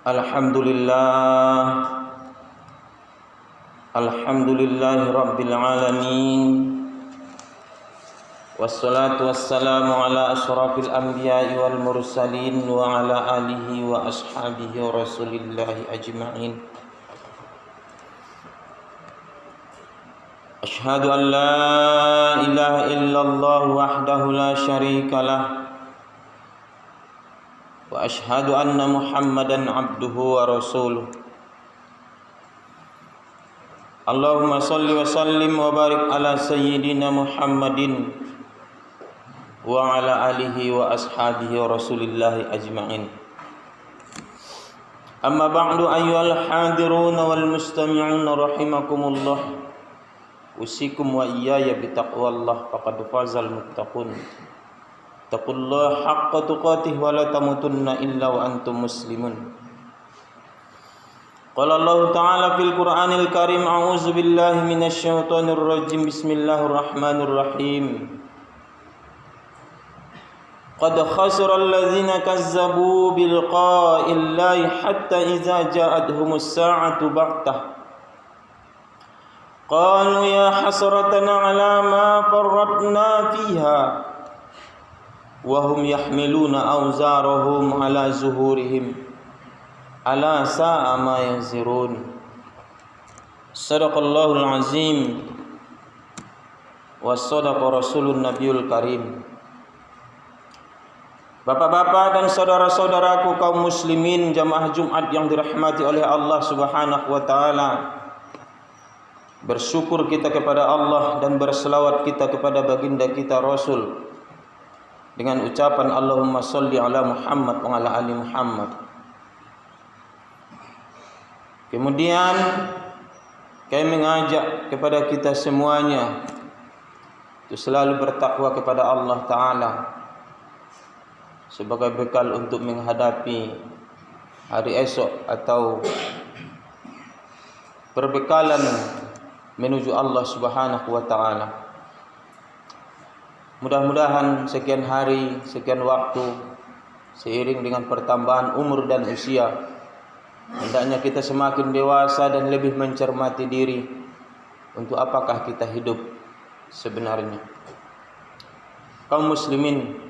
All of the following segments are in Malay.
Alhamdulillahi Rabbil Alamin. Wassalatu wassalamu ala ashrafil anbiya'i wal mursalin wa ala alihi wa ashabihi wa rasulillahi ajma'in. Ashhadu an la ilaha illallah wahdahu la syarika lah wa ashhadu anna Muhammadan abduhu wa rasuluh. Allahumma salli wa sallim wa barik ala sayyidina Muhammadin wa ala alihi wa ashabihi wa rasulillahi ajma'in. Amma ba'du ayyuhal hadirun wal mustami'un rahimakumullah. Usikum wa iyaya bitaqwallah faqad fazal muttaqun. Taqullaha haqqa tuqatih wa la tamutunna illa wa antum muslimun. Qala Allah Ta'ala fil Qur'anil Karim, a'udzu billahi minasy syaithanir rajim. Bismillahirrahmanirrahim. Qad khasira alladzina kazzabu biliqa'illahi hatta idza ja'atuhumus sa'atu baghtah qalu ya hasratana 'ala ma farratna fiha wa hum yahmiluna awzarahum 'ala zuhurihim ala sa'a ma yazirun. Sadaqallahul azim wa sadaqa rasulun nabiyul karim. Bapak-bapak dan saudara-saudaraku kaum muslimin jamaah Jumat yang dirahmati oleh Allah Subhanahu wa taala. Bersyukur kita kepada Allah dan berselawat kita kepada baginda kita Rasul dengan ucapan Allahumma sholli ala Muhammad wa ala ali Muhammad. Kemudian kami mengajak kepada kita semuanya untuk selalu bertakwa kepada Allah Ta'ala sebagai bekal untuk menghadapi hari esok atau perbekalan menuju Allah Subhanahu wa Ta'ala. Mudah-mudahan sekian hari, sekian waktu, seiring dengan pertambahan umur dan usia, hendaknya kita semakin dewasa dan lebih mencermati diri untuk apakah kita hidup sebenarnya. Kaum muslimin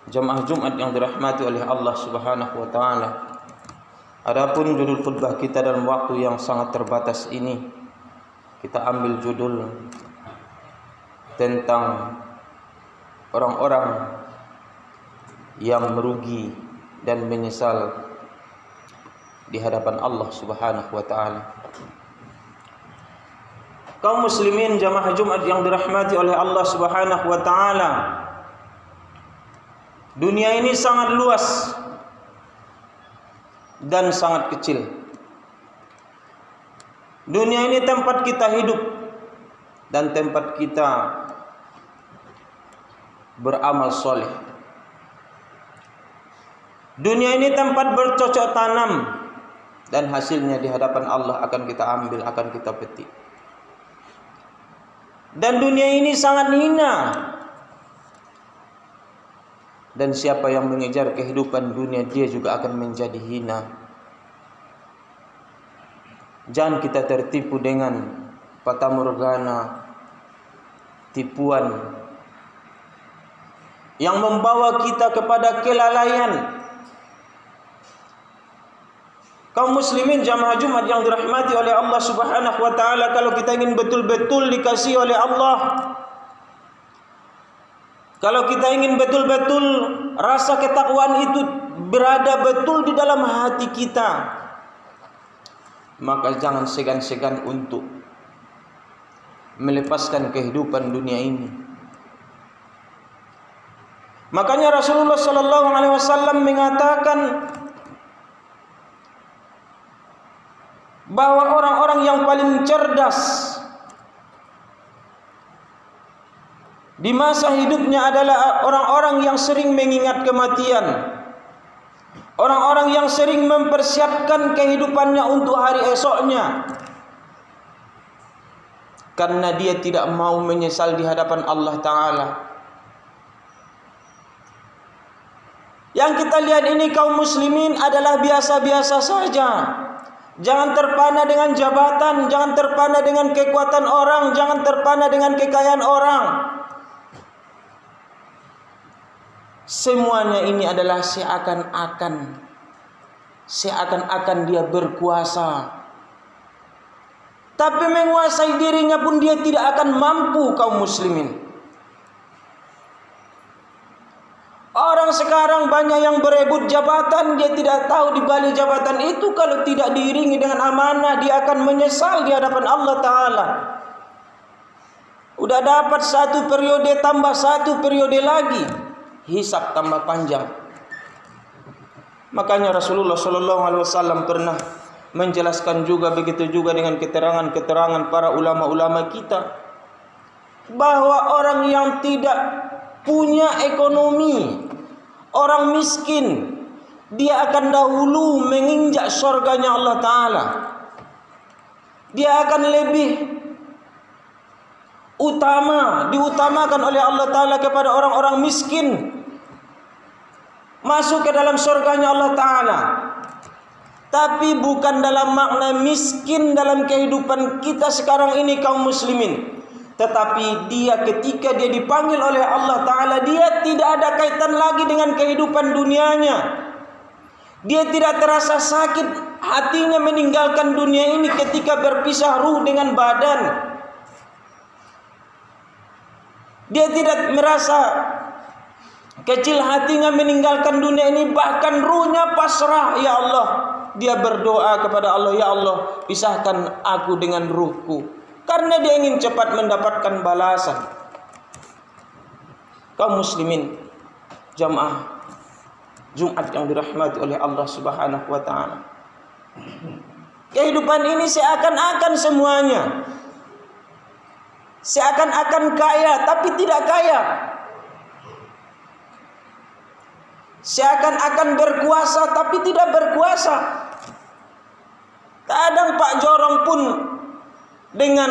jamaah Jumat yang dirahmati oleh Allah Subhanahu wa taala. Adapun judul khutbah kita dalam waktu yang sangat terbatas ini, kita ambil judul tentang orang-orang yang merugi dan menyesal di hadapan Allah Subhanahu wa taala. Kaum muslimin jamaah Jumat yang dirahmati oleh Allah Subhanahu wa taala, dunia ini sangat luas dan sangat kecil. Dunia ini tempat kita hidup dan tempat kita beramal soleh. Dunia ini tempat bercocok tanam dan hasilnya di hadapan Allah akan kita ambil, akan kita petik. Dan dunia ini sangat hina. Dan siapa yang mengejar kehidupan dunia, dia juga akan menjadi hina. Jangan kita tertipu dengan fatamorgana, tipuan yang membawa kita kepada kelalaian. Kaum muslimin jamaah Jumat yang dirahmati oleh Allah Subhanahu wa taala, kalau kita ingin betul-betul dikasihi oleh Allah, kalau kita ingin betul-betul rasa ketakwaan itu berada betul di dalam hati kita, maka jangan segan-segan untuk melepaskan kehidupan dunia ini. Makanya Rasulullah sallallahu alaihi wasallam mengatakan bahwa orang-orang yang paling cerdas di masa hidupnya adalah orang-orang yang sering mengingat kematian, orang-orang yang sering mempersiapkan kehidupannya untuk hari esoknya. karena dia tidak mau menyesal di hadapan Allah Ta'ala. Yang kita lihat ini kaum muslimin adalah biasa-biasa saja. Jangan terpana dengan jabatan, jangan terpana dengan kekuatan orang, jangan terpana dengan kekayaan orang. Semuanya ini adalah seakan-akan dia berkuasa. Tapi menguasai dirinya pun dia tidak akan mampu kaum muslimin. Orang sekarang banyak yang berebut jabatan, dia tidak tahu di balik jabatan itu kalau tidak diiringi dengan amanah, dia akan menyesal di hadapan Allah Ta'ala. Udah dapat 1 periode tambah 1 periode lagi, hisab tambah panjang. Makanya Rasulullah SAW pernah menjelaskan juga begitu juga dengan keterangan-keterangan para ulama-ulama kita, bahwa orang yang tidak punya ekonomi, orang miskin, dia akan dahulu menginjak surganya Allah Ta'ala. Dia akan lebih diutamakan oleh Allah Ta'ala kepada orang-orang miskin, masuk ke dalam surganya Allah Ta'ala. Tapi bukan dalam makna miskin dalam kehidupan kita sekarang ini kaum muslimin, tetapi dia ketika dia dipanggil oleh Allah Ta'ala, dia tidak ada kaitan lagi dengan kehidupan dunianya. Dia tidak terasa sakit hatinya meninggalkan dunia ini ketika berpisah ruh dengan badan. Dia tidak merasa kecil hatinya meninggalkan dunia ini, bahkan ruhnya pasrah. Ya Allah, dia berdoa kepada Allah, ya Allah, pisahkan aku dengan ruhku, karena dia ingin cepat mendapatkan balasan. Kaum muslimin, jamaah Jumat yang dirahmati oleh Allah Subhanahu wa Ta'ala, kehidupan ini seakan-akan semuanya, seakan-akan kaya tapi tidak kaya, seakan-akan berkuasa tapi tidak berkuasa. Kadang Pak Jorong pun dengan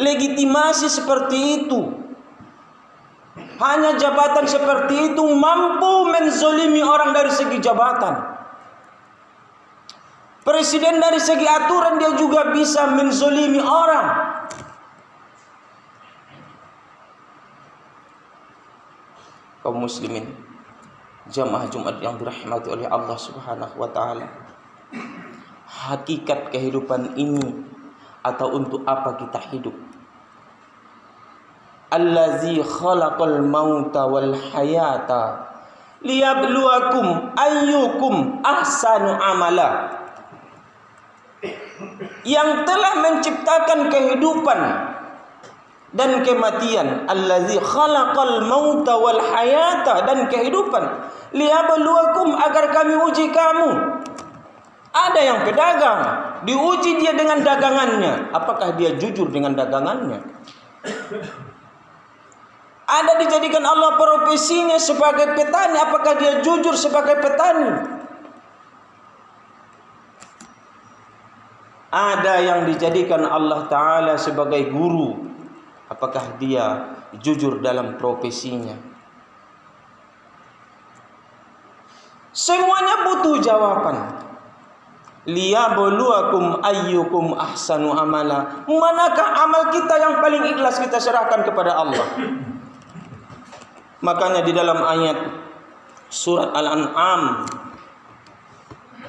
legitimasi seperti itu, hanya jabatan seperti itu mampu menzolimi orang dari segi jabatan. Presiden dari segi aturan dia juga bisa menzolimi orang. Kaum muslimin, jamaah Jumat yang dirahmati oleh Allah Subhanahu wa Ta'ala, hakikat kehidupan ini atau untuk apa kita hidup? Allazi khalaqal mauta wal hayata liyabluwakum ayyukum ahsanu amala. Yang telah menciptakan kehidupan dan kematian, allazi khalaqal mauta wal hayata, dan kehidupan, liyabluwakum, agar kami uji kamu. Ada yang pedagang, diuji dia dengan dagangannya, apakah dia jujur dengan dagangannya. Ada dijadikan Allah profesinya sebagai petani, apakah dia jujur sebagai petani. Ada yang dijadikan Allah Ta'ala sebagai guru, apakah dia jujur dalam profesinya. Semuanya butuh jawaban. Liyabluwakum ayyukum ahsanu amala. Manakah amal kita yang paling ikhlas kita serahkan kepada Allah? Makanya di dalam ayat surat Al-An'am,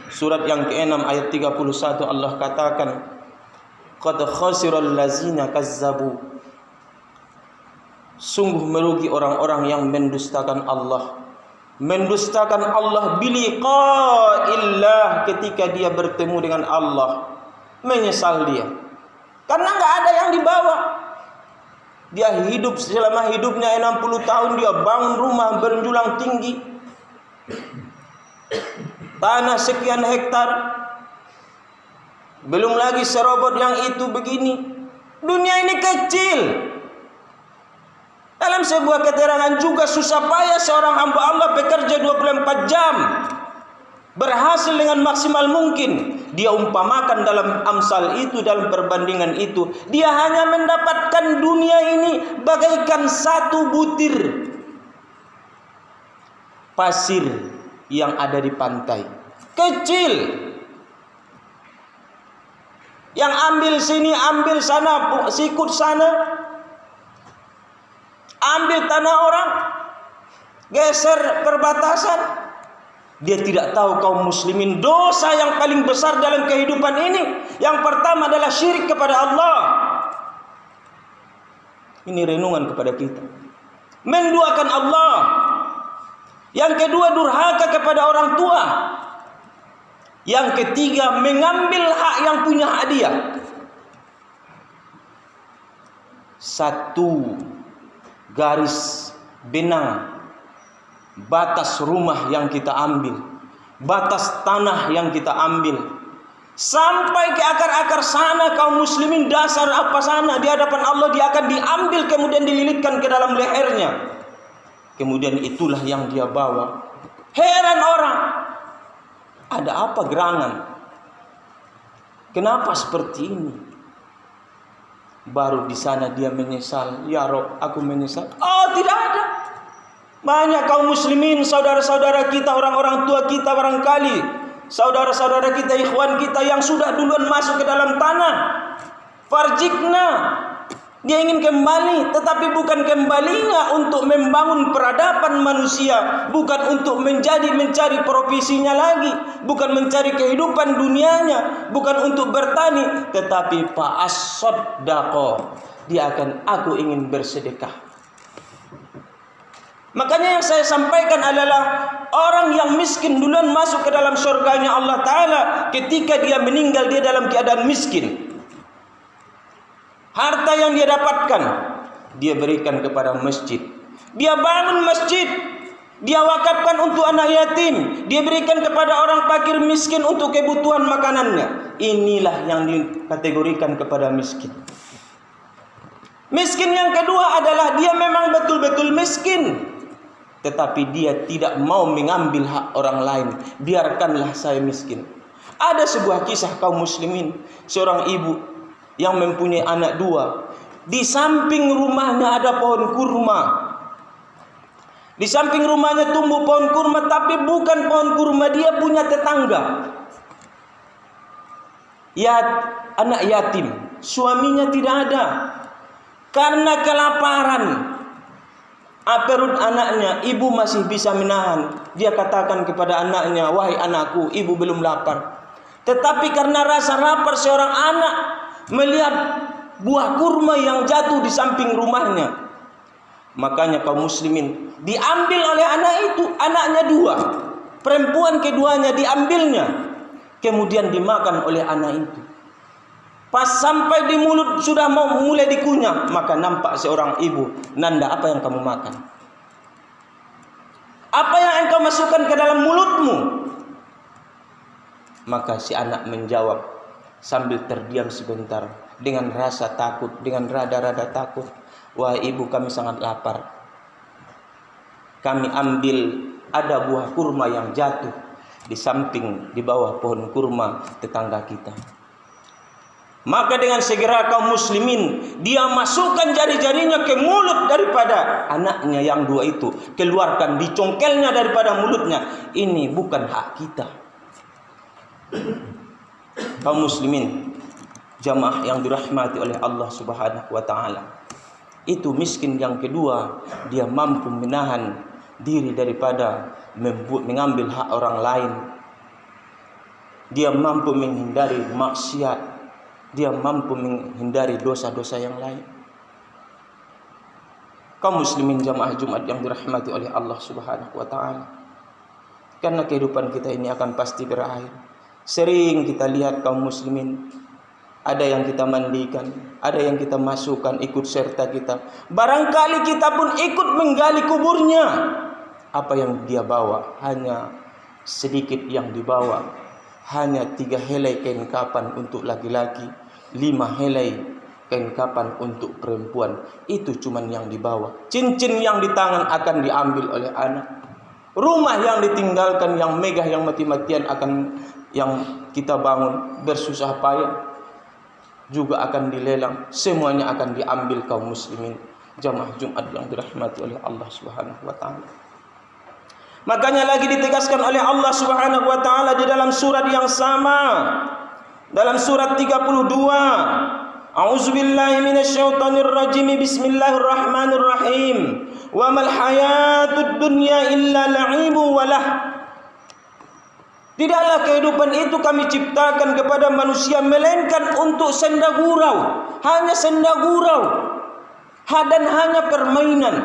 surat yang ke-6 ayat 31, Allah katakan, qad khasiral lazina kazzabu. Sungguh merugi orang-orang yang mendustakan Allah. Mendustakan Allah biliqa'illah, ketika dia bertemu dengan Allah. Menyesal dia, karena enggak ada yang dibawa. Dia hidup selama hidupnya 60 tahun, dia bangun rumah berjulang tinggi, tanah sekian hektar, belum lagi serobot yang itu begini. Dunia ini kecil. Dalam sebuah keterangan juga, susah payah seorang hamba Allah bekerja 24 jam, berhasil dengan maksimal mungkin. dia umpamakan dalam amsal itu, dalam perbandingan itu, dia hanya mendapatkan dunia ini bagaikan satu butir pasir yang ada di pantai. Kecil. Yang ambil sini, ambil sana, sikut sana. Ambil tanah orang, geser perbatasan. Dia tidak tahu kaum muslimin dosa yang paling besar dalam kehidupan ini. Yang pertama adalah syirik kepada Allah. Ini renungan kepada kita. Menduakan Allah. Yang kedua, durhaka kepada orang tua. Yang ketiga, mengambil hak yang punya hak dia. Satu garis benang, batas rumah yang kita ambil, batas tanah yang kita ambil, sampai ke akar-akar sana kaum muslimin, dasar apa sana di hadapan Allah, dia akan diambil kemudian dililitkan ke dalam lehernya. Kemudian itulah yang dia bawa. Heran orang, ada apa gerangan? Kenapa seperti ini? Baru di sana dia menyesal. Ya Rob, aku menyesal. Oh, tidak ada. Banyak kaum muslimin, saudara-saudara kita, orang-orang tua kita barangkali, saudara-saudara kita, ikhwan kita yang sudah duluan masuk ke dalam tanah. Farjikna. Dia ingin kembali, tetapi bukan kembalinya untuk membangun peradaban manusia, bukan untuk mencari profesinya lagi, bukan mencari kehidupan dunianya, bukan untuk bertani, tetapi fa'as-saddaqo. Dia akan, aku ingin bersedekah. Makanya yang saya sampaikan adalah orang yang miskin duluan masuk ke dalam surganya Allah Ta'ala. Ketika dia meninggal, dia dalam keadaan miskin. Harta yang dia dapatkan, dia berikan kepada masjid. Dia bangun masjid, dia wakafkan untuk anak yatim, dia berikan kepada orang fakir miskin untuk kebutuhan makanannya. Inilah yang dikategorikan kepada miskin. Miskin yang kedua adalah dia memang betul-betul miskin, tetapi dia tidak mau mengambil hak orang lain. Biarkanlah saya miskin. Ada sebuah kisah kaum muslimin, seorang ibu yang mempunyai anak dua. Di samping rumahnya ada pohon kurma. Di samping rumahnya tumbuh pohon kurma, tapi bukan pohon kurma, dia punya tetangga. Anak yatim, suaminya tidak ada. Karena kelaparan, perut anaknya, ibu masih bisa menahan. Dia katakan kepada anaknya, wahai anakku, ibu belum lapar. Tetapi karena rasa lapar seorang anak melihat buah kurma yang jatuh di samping rumahnya, makanya kaum muslimin diambil oleh anak itu. Anaknya dua, perempuan keduanya diambilnya, kemudian dimakan oleh anak itu. Pas sampai di mulut sudah mau mulai dikunyah, maka nampak seorang ibu, Nanda, apa yang kamu makan? Apa yang engkau masukkan ke dalam mulutmu? Maka si anak menjawab sambil terdiam sebentar dengan rasa takut, dengan rada-rada takut. Wah ibu, kami sangat lapar. Kami ambil, ada buah kurma yang jatuh di samping, di bawah pohon kurma tetangga kita. Maka dengan segera kaum muslimin, dia masukkan jari-jarinya ke mulut daripada anaknya yang dua itu, keluarkan, dicongkelnya daripada mulutnya. Ini bukan hak kita. Kaum muslimin, jamaah yang dirahmati oleh Allah Subhanahu wa taala. Itu miskin yang kedua, dia mampu menahan diri daripada mengambil hak orang lain. Dia mampu menghindari maksiat, dia mampu menghindari dosa-dosa yang lain. Kaum muslimin jamaah Jumat yang dirahmati oleh Allah Subhanahu wa taala. Karena kehidupan kita ini akan pasti berakhir. Sering kita lihat kaum muslimin, ada yang kita mandikan, ada yang kita masukkan, ikut serta kita. Barangkali kita pun ikut menggali kuburnya. Apa yang dia bawa? Hanya sedikit yang dibawa. Hanya 3 helai kain kapan untuk laki-laki, 5 helai kain kapan untuk perempuan. Itu cuman yang dibawa. Cincin yang di tangan akan diambil oleh anak. Rumah yang ditinggalkan, yang megah, yang mati-matian akan yang kita bangun bersusah payah juga akan dilelang, semuanya akan diambil kaum muslimin jamaah Jumat yang dirahmati oleh Allah Subhanahu wa taala. Makanya lagi ditegaskan oleh Allah Subhanahu wa taala di dalam surat yang sama, dalam surat 32, A'udzubillahi minasyaitonir rajim. Bismillahirrahmanirrahim. Wa mal hayatud dunya illa la'ibu walah. Tidaklah kehidupan itu kami ciptakan kepada manusia melainkan untuk senda gurau, hanya senda gurau dan hanya permainan.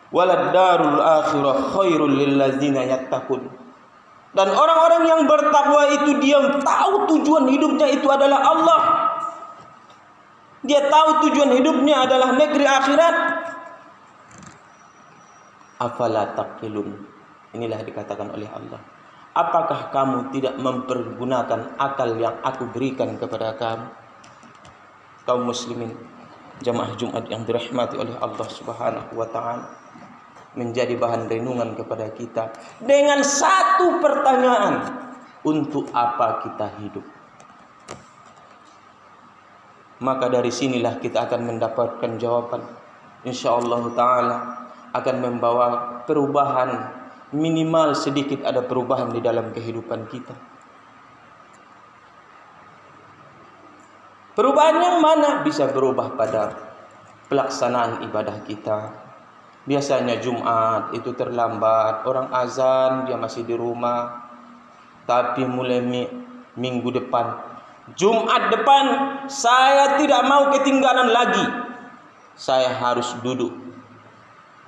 Walad darul akhirah khairul lil ladzina yattaqun. Dan orang-orang yang bertakwa itu dia tahu tujuan hidupnya itu adalah Allah. Dia tahu tujuan hidupnya adalah negeri akhirat. Afala taqilun. Inilah dikatakan oleh Allah. Apakah kamu tidak mempergunakan akal yang aku berikan kepada kamu? Kaum muslimin, jamaah Jumat yang dirahmati oleh Allah Subhanahu wa taala, menjadi bahan renungan kepada kita dengan satu pertanyaan, untuk apa kita hidup? Maka dari sinilah kita akan mendapatkan jawaban. Insyaallah taala akan membawa perubahan, minimal sedikit ada perubahan di dalam kehidupan kita. Perubahan yang mana? Bisa berubah pada pelaksanaan ibadah kita. Biasanya Jumat itu terlambat, orang azan dia masih di rumah. Tapi mulai minggu depan, Jumat depan, saya tidak mau ketinggalan lagi. Saya harus duduk,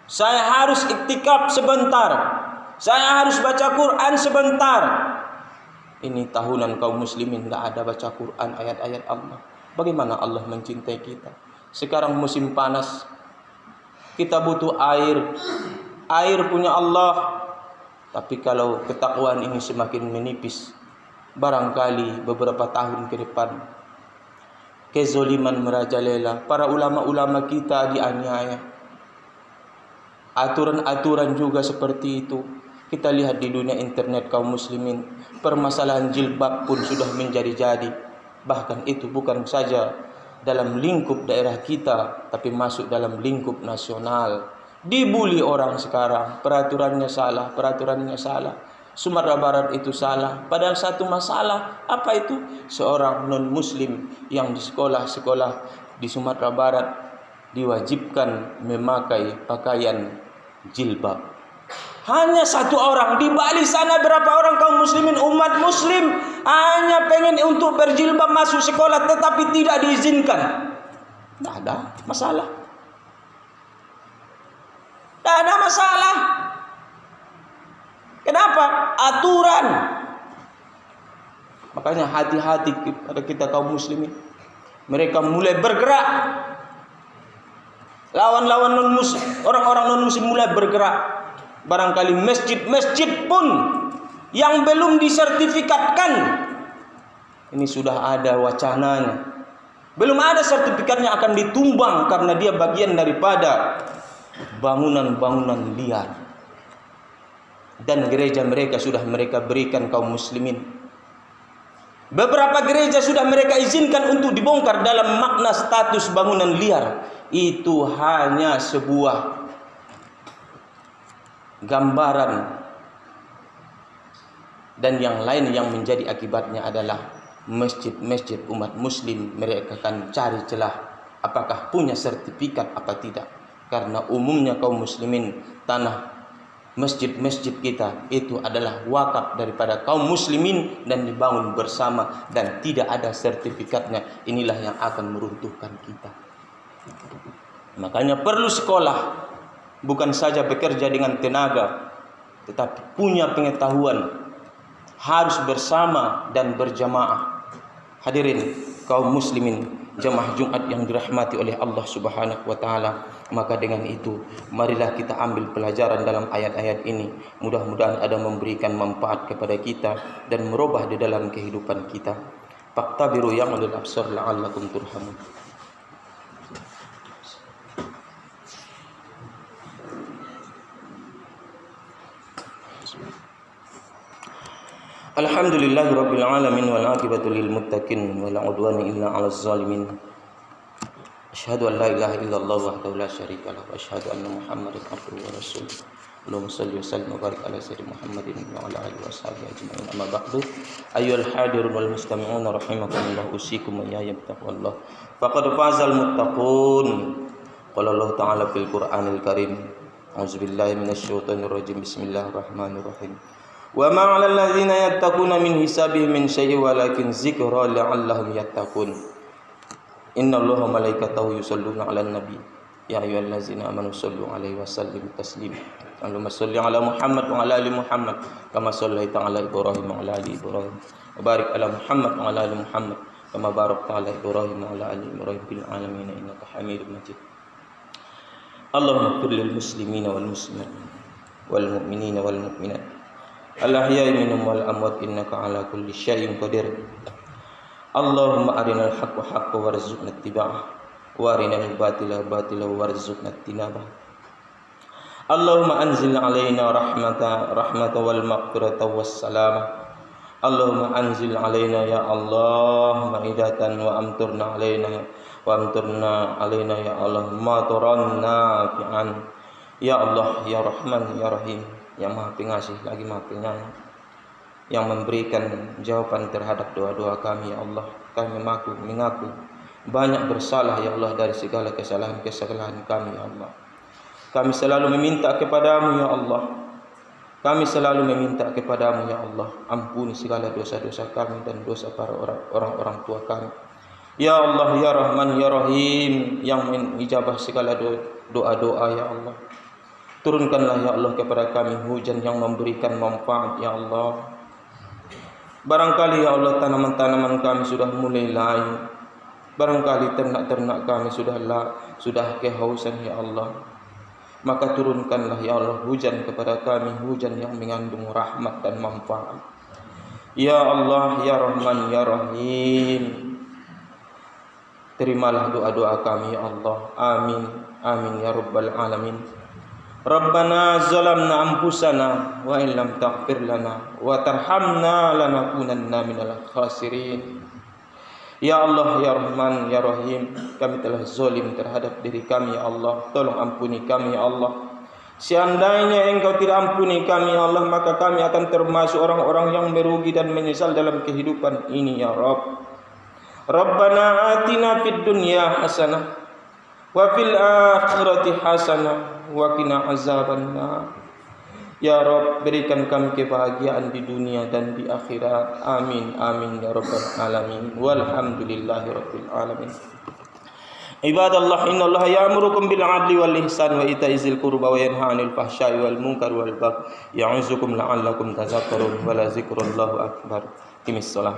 saya harus iktikaf sebentar, saya harus baca Quran sebentar. Ini tahunan kaum muslimin tidak ada baca Quran, ayat-ayat Allah. Bagaimana Allah mencintai kita? Sekarang musim panas, kita butuh air. Air punya Allah. Tapi kalau ketakwaan ini semakin menipis, barangkali beberapa tahun ke depan kezoliman merajalela, para ulama-ulama kita dianiaya. Aturan-aturan juga seperti itu. Kita lihat di dunia internet kaum muslimin, permasalahan jilbab pun sudah menjadi-jadi. Bahkan itu bukan saja dalam lingkup daerah kita, tapi masuk dalam lingkup nasional. Dibuli orang sekarang, peraturannya salah, peraturannya salah. Sumatera Barat itu salah. Padahal satu masalah, apa itu? Seorang non-muslim yang di sekolah-sekolah di Sumatera Barat diwajibkan memakai pakaian jilbab. Hanya satu orang. Di Bali sana berapa orang kaum muslimin, umat muslim hanya pengen untuk berjilbab masuk sekolah, tetapi tidak diizinkan. Tidak ada masalah. Tidak ada masalah. Kenapa? Aturan. Makanya hati-hati pada kita kaum muslimin. Mereka mulai bergerak. Lawan-lawan non-muslim, orang-orang non-muslim mulai bergerak. Barangkali masjid-masjid pun yang belum disertifikatkan, ini sudah ada wacananya. Belum ada sertifikatnya akan ditumbang karena dia bagian daripada bangunan-bangunan liar. Dan gereja mereka sudah mereka berikan kaum muslimin. Beberapa gereja sudah mereka izinkan untuk dibongkar dalam makna status bangunan liar. Itu hanya sebuah gambaran, dan yang lain yang menjadi akibatnya adalah masjid-masjid umat muslim mereka akan cari celah apakah punya sertifikat apa tidak, karena umumnya kaum muslimin tanah masjid-masjid kita itu adalah wakaf daripada kaum muslimin dan dibangun bersama dan tidak ada sertifikatnya. Inilah yang akan meruntuhkan kita. Makanya perlu sekolah, bukan saja bekerja dengan tenaga, tetapi punya pengetahuan, harus bersama dan berjamaah. Hadirin kaum muslimin, jamaah Jumat yang dirahmati oleh Allah Subhanahu wa taala, maka dengan itu marilah kita ambil pelajaran dalam ayat-ayat ini. Mudah-mudahan ada memberikan manfaat kepada kita dan merubah di dalam kehidupan kita. Faqtabiru ya ulul absar la'allakum turhamun. Alhamdulillahirabbil alamin wal aqibatu lil muttaqin wala udwana illa 'alaz zalimin. Asyhadu an la ilaha illallah wahdahu la syarika lahu wa asyhadu anna Muhammadan abduhu wa rasuluh. Allahumma shalli wa sallim wa barik ala sayyidina Muhammadin wa ala alihi washabihi ajma'in. Amma ba'du. Ayyuhal hadirun wal mustami'un rahimakumullah, usikum wa iyaya bittaqwallah. Faqad fazal muttaqun. Qala Allah ta'ala fil Qur'anil Karim. A'udzubillahi minasyaitonir rajim. Bismillahirrahmanirrahim. Wa ma 'alal ladzina yattaquna min hisabihim min syai'in walakin dzikra la'allahum yattaqun. Innallaha wa malaikatahu yusholluna 'alan nabi ya ayyuhallazina amanu shollu 'alaihi wa sallimu taslima. Allahumma sholli 'ala Muhammad wa 'ala ali Muhammad kama shallaita 'ala Ibrahim wa 'ala ali Ibrahim wa barik 'ala Muhammad wa 'ala ali Muhammad kama barakta 'ala Ibrahim wa 'ala ali Ibrahim fil 'alamin innaka Hamidum Majid. Allahumma ighfir lil muslimina wal muslimat wal mu'minina wal mu'minat al-ahya'i minhum wal amwat innaka 'ala kulli syai'in qadir. Allahumma arinal haqqa haqqan warzuqna ittiba'ah wa arinal batila batilan warzuqna ijtinabah. Allahumma anzil 'alaina rahmata wal maghfirata was salamah. Allahumma anzil 'alaina ya Allah ma'idatan wa amturna 'alaina ya Allah mataran nafi'an. Ya Allah ya Rahman ya Rahim, yang Maha Pengasih lagi Maha Penyayang, yang memberikan jawaban terhadap doa-doa kami ya Allah. Kami mengaku banyak bersalah ya Allah dari segala kesalahan-kesalahan kami ya Allah. Kami selalu meminta kepadamu ya Allah. Kami selalu meminta kepadamu ya Allah, ampuni segala dosa-dosa kami dan dosa para orang-orang tua kami. Ya Allah ya Rahman ya Rahim, yang menijabah segala doa-doa ya Allah. Turunkanlah ya Allah kepada kami hujan yang memberikan manfaat ya Allah. Barangkali ya Allah tanaman-tanaman kami sudah mulai layu. Barangkali ternak-ternak kami sudah kehausan ya Allah. Maka turunkanlah ya Allah hujan kepada kami, hujan yang mengandung rahmat dan manfaat. Ya Allah ya Rahman ya Rahim, terimalah doa-doa kami ya Allah. Amin amin ya rabbal alamin. Rabbana zalamna anfusana wa in lam taghfir lana wa tarhamna lanakunanna minal khasirin. Ya Allah ya Rahman ya Rahim, kami telah zalim terhadap diri kami ya Allah. Tolong ampuni kami ya Allah. Seandainya Engkau tidak ampuni kami ya Allah, maka kami akan termasuk orang-orang yang merugi dan menyesal dalam kehidupan ini ya Rabb. Rabbana atina fid dunya hasanah wa fil akhirati hasanah wa qina azabannar. Ya Rabb, berikan kami kebahagiaan di dunia dan di akhirat. Amin amin ya rabbal alamin. Walhamdulillahi rabbil alamin. Ibadallah, innallaha ya'murukum bil 'adli wal ihsan wa ita'i dzil qurba wa yanha 'anil fahsya'i wal munkari wal baghi. Ya'uzukum la'allakum tadhakkarun. Wa la dzikrullahi akbar. Qimis shalah.